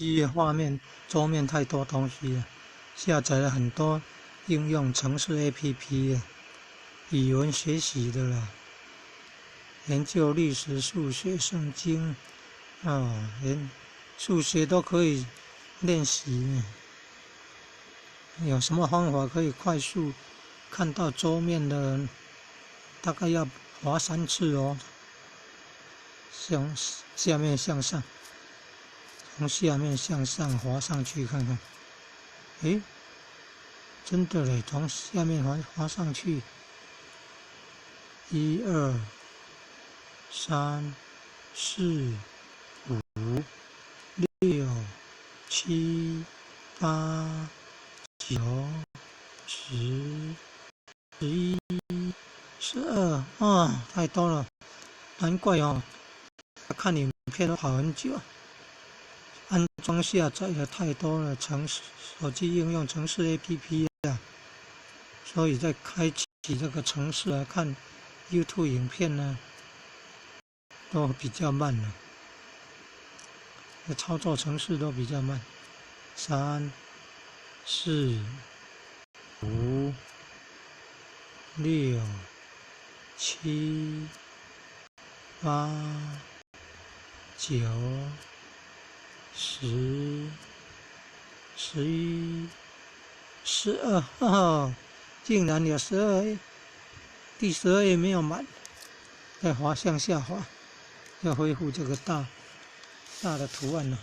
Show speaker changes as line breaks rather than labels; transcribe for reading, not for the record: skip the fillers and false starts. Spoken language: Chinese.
机画面桌面太多东西了，下载了很多应用程式 APP 啊，语文学习的啦，研究历史、数学、圣经啊，连数学都可以练习呢。有什么方法可以快速看到桌面的？大概要滑3次哦，向下面向上，从下面向上滑上去看看。诶，真的嘞，从下面滑上去，1、2、3、4、5、6、7、8、9、10、11、12啊，太多了，难怪哦，看影片都跑很久。安装下载了太多了手机应用程式 APP 啊，所以在开启这个程式来看 YouTube 影片呢，都比较慢了。操作程式都比较慢。3、4、5、6、7、8、9、10、11、12，哦，竟然有12页，第12页没有满，再向下滑，要恢复这个大的图案了。